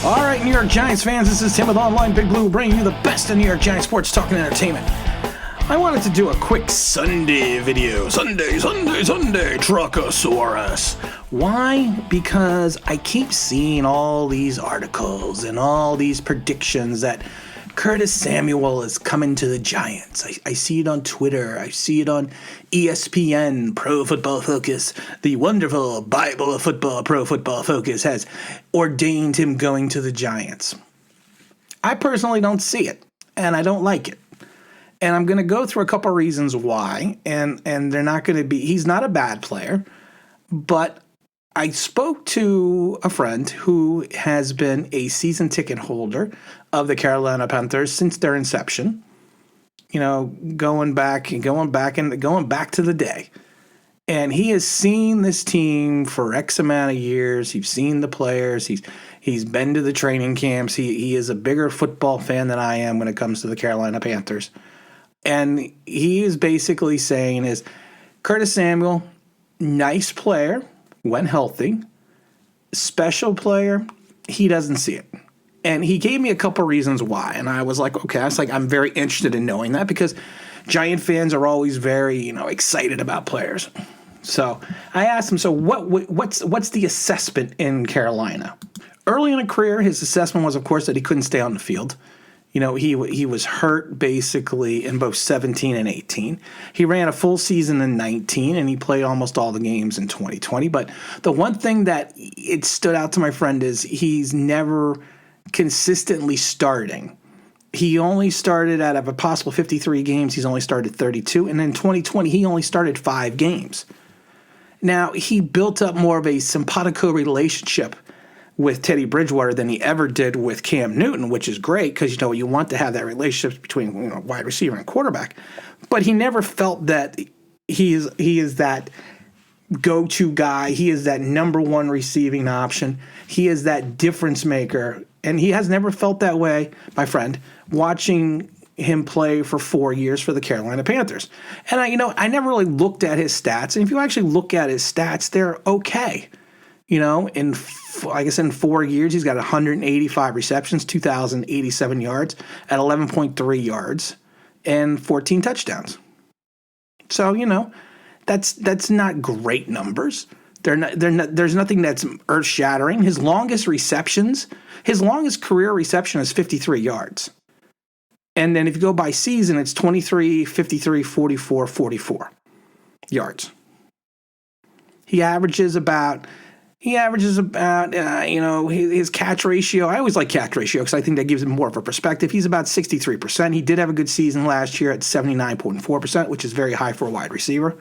All right, New York Giants fans, this is Tim with Online Big Blue, bringing you the best of New York Giants sports talk and entertainment. I wanted to do a quick Sunday video. Sunday, Truckosaurus. Why? Because I keep seeing all these articles and all these predictions that Curtis Samuel is coming to the Giants. I see it on Twitter. I see it on ESPN, Pro Football Focus. The wonderful Bible of football, Pro Football Focus, has ordained him going to the Giants. I personally don't see it, and I don't like it. And I'm going to go through a couple of reasons why, and they're not going to be – he's not a bad player, but I spoke to a friend who has been a season ticket holder of the Carolina Panthers since their inception. You know, going back to the day. And he has seen this team for X amount of years. He's seen the players. He's been to the training camps. He is a bigger football fan than I am when it comes to the Carolina Panthers. And he is basically saying is Curtis Samuel, nice player when healthy, special player, he doesn't see it. And he gave me a couple reasons why. And I was like, okay, I'm very interested in knowing that because Giant fans are always very, excited about players. So I asked him, so what's the assessment in Carolina? Early in a career, his assessment was, of course, that he couldn't stay on the field. He was hurt basically in both 17 and 18. He ran a full season in 19, and he played almost all the games in 2020. But the one thing that it stood out to my friend is he's never consistently starting. He only started out of a possible 53 games. He's only started 32. And in 2020, he only started 5 games. Now, he built up more of a simpatico relationship with Teddy Bridgewater than he ever did with Cam Newton, which is great because, you want to have that relationship between wide receiver and quarterback. But he never felt that he is that go-to guy. He is that number one receiving option. He is that difference maker. And he has never felt that way, my friend, watching him play for 4 years for the Carolina Panthers. And I never really looked at his stats. And if you actually look at his stats, they're okay. In 4 years, he's got 185 receptions, 2,087 yards at 11.3 yards and 14 touchdowns. So, that's not great numbers. They're not, there's nothing that's earth-shattering. His longest career reception is 53 yards. And then if you go by season, it's 23, 53, 44, 44 yards. He averages about his catch ratio. I always like catch ratio because I think that gives him more of a perspective. He's about 63%. He did have a good season last year at 79.4%, which is very high for a wide receiver.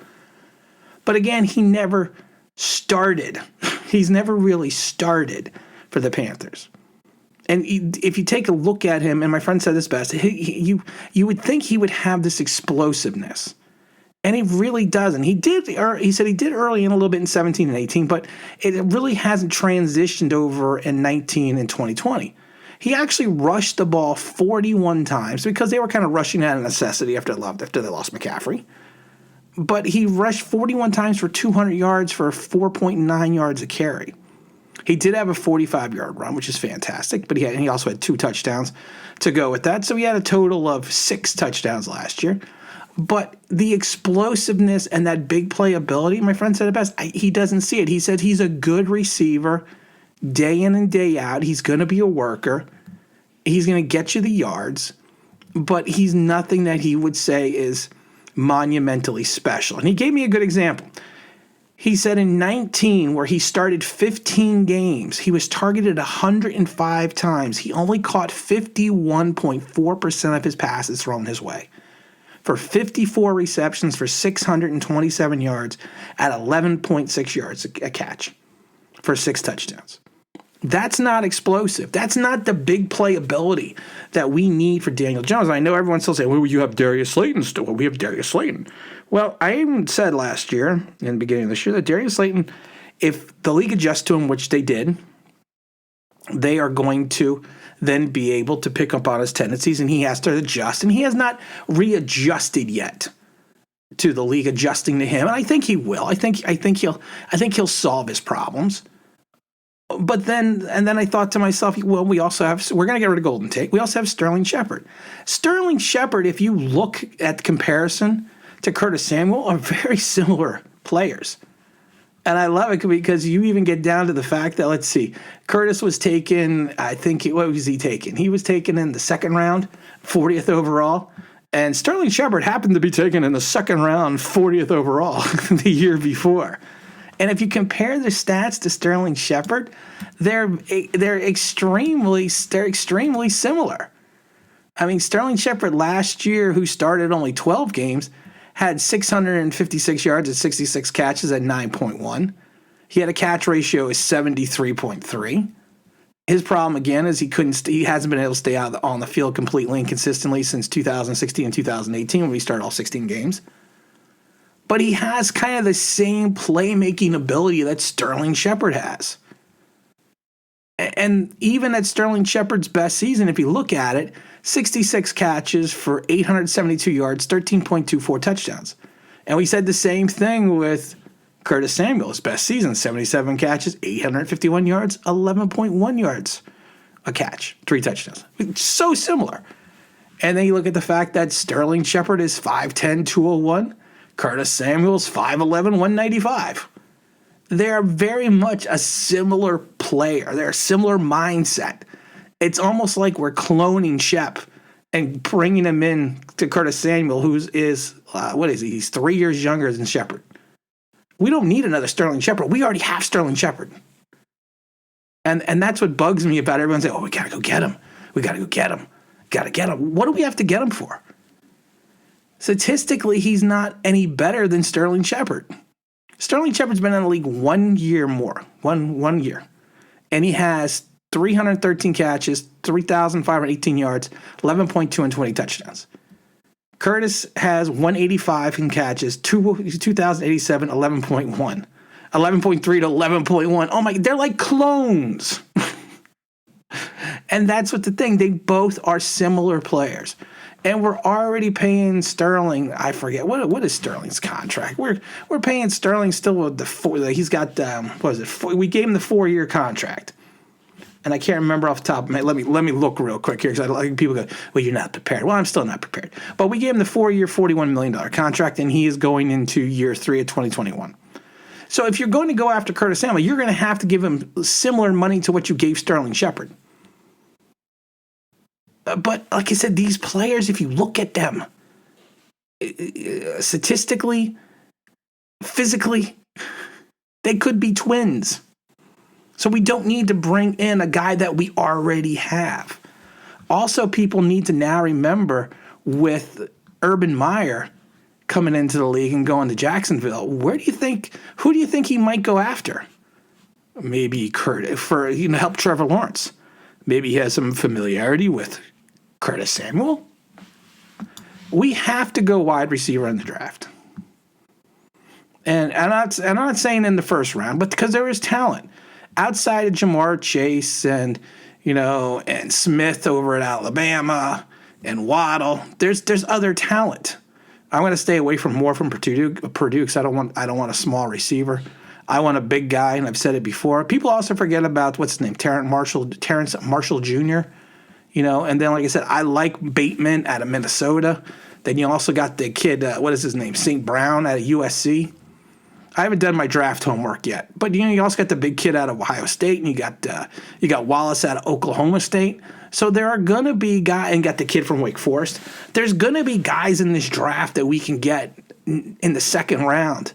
But again, he never started. He's never really started for the Panthers. And if you take a look at him, and my friend said this best, you would think he would have this explosiveness. And he really doesn't. He said he did early in a little bit in 17 and 18, but it really hasn't transitioned over in 19 and 2020. He actually rushed the ball 41 times because they were kind of rushing out of necessity after they lost McCaffrey. But he rushed 41 times for 200 yards for 4.9 yards a carry. He did have a 45-yard run, which is fantastic, but he also had 2 touchdowns to go with that. So he had a total of 6 touchdowns last year. But the explosiveness and that big playability, my friend said it best, he doesn't see it. He said he's a good receiver day in and day out. He's going to be a worker. He's going to get you the yards. But he's nothing that he would say is monumentally special. And he gave me a good example. He said in 19, where he started 15 games, he was targeted 105 times. He only caught 51.4% of his passes thrown his way, for 54 receptions for 627 yards at 11.6 yards a catch for 6 touchdowns. That's not explosive. That's not the big playability that we need for Daniel Jones. I know everyone's still saying, well, you have Darius Slayton still. Well, we have Darius Slayton. Well, I even said last year, in the beginning of this year, that Darius Slayton, if the league adjusts to him, which they did, they are going to then be able to pick up on his tendencies, and he has to adjust. And he has not readjusted yet to the league adjusting to him, and I think he will. I think he'll solve his problems But then I thought to myself, well, we're going to get rid of Golden Tate. We also have Sterling Shepard. Sterling Shepard, if you look at the comparison to Curtis Samuel, are very similar players. And I love it because you even get down to the fact that, let's see, Curtis was taken, what was he taken? He was taken in the second round, 40th overall. And Sterling Shepard happened to be taken in the second round, 40th overall the year before. And if you compare the stats to Sterling Shepard, they're extremely similar. I mean, Sterling Shepard last year, who started only 12 games, had 656 yards and 66 catches at 9.1. He had a catch ratio of 73.3. His problem again is he hasn't been able to stay out on the field completely and consistently since 2016 and 2018 when we started all 16 games. But he has kind of the same playmaking ability that Sterling Shepard has. And even at Sterling Shepard's best season, if you look at it, 66 catches for 872 yards, 13.24 touchdowns. And we said the same thing with Curtis Samuel's best season, 77 catches, 851 yards, 11.1 yards a catch, 3 touchdowns. So similar. And then you look at the fact that Sterling Shepard is 5'10", 201. Curtis Samuel's 5'11", 195. They're very much a similar player. They're a similar mindset. It's almost like we're cloning Shep and bringing him in to Curtis Samuel, who is, what is he? He's 3 years younger than Shepard. We don't need another Sterling Shepard. We already have Sterling Shepard. And that's what bugs me about everyone saying, oh, we got to go get him. We got to go get him. Got to get him. What do we have to get him for? Statistically, he's not any better than Sterling Shepard. Sterling Shepard's been in the league 1 year more, one year. And he has 313 catches, 3,518 yards, 11.2 and 20 touchdowns. Curtis has 185 in catches, 2,087, 11.1. 11.3 to 11.1. Oh my, they're like clones. And that's what the thing, they both are similar players. And we're already paying Sterling. I forget what is Sterling's contract. We're paying Sterling still with the four. He's got we gave him the 4-year contract, and I can't remember off the top of my head. Let me look real quick here because I like people go, well, you're not prepared. Well, I'm still not prepared. But we gave him the 4-year, $41 million contract, and he is going into year 3 of 2021. So if you're going to go after Curtis Samuel, you're going to have to give him similar money to what you gave Sterling Shepard. But like I said, these players, if you look at them, statistically, physically, they could be twins. So we don't need to bring in a guy that we already have. Also, people need to now remember with Urban Meyer coming into the league and going to Jacksonville, who do you think he might go after? Maybe Kurt for help Trevor Lawrence. Maybe he has some familiarity with Curtis Samuel. We have to go wide receiver in the draft. And I'm not saying in the first round, but because there is talent. Outside of Jamar Chase and Smith over at Alabama and Waddle, there's other talent. I'm going to stay away from Purdue because I don't want a small receiver. I want a big guy, and I've said it before. People also forget about what's his name, Terrence Marshall Jr. And then like I said, I like Bateman out of Minnesota. Then you also got the kid, what is his name, St. Brown out of USC. I haven't done my draft homework yet, but you also got the big kid out of Ohio State, and you got Wallace out of Oklahoma State. So there are going to be guys, and got the kid from Wake Forest. There's going to be guys in this draft that we can get in the second round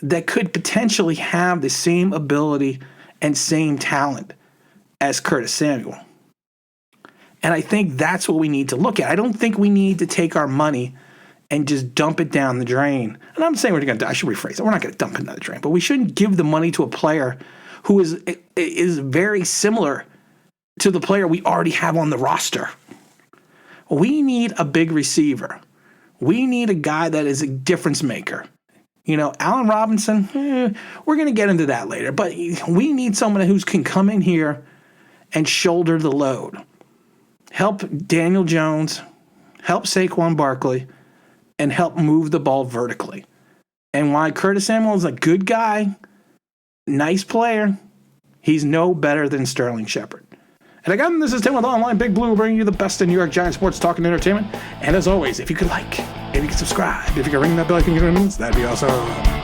that could potentially have the same ability and same talent as Curtis Samuel. And I think that's what we need to look at. I don't think we need to take our money and just dump it down the drain. And I'm saying I should rephrase it. We're not going to dump it down the drain, but we shouldn't give the money to a player who is very similar to the player we already have on the roster. We need a big receiver. We need a guy that is a difference maker. Allen Robinson, we're going to get into that later, but we need someone who can come in here and shoulder the load. Help Daniel Jones, help Saquon Barkley, and help move the ball vertically. And while Curtis Samuel is a good guy, nice player, He's no better than Sterling Shepard. And again, this is Tim with Online Big Blue, bringing you the best in New York Giants sports talk and entertainment. And as always, if you could like, if you could subscribe, if you could ring that bell icon, that'd be awesome.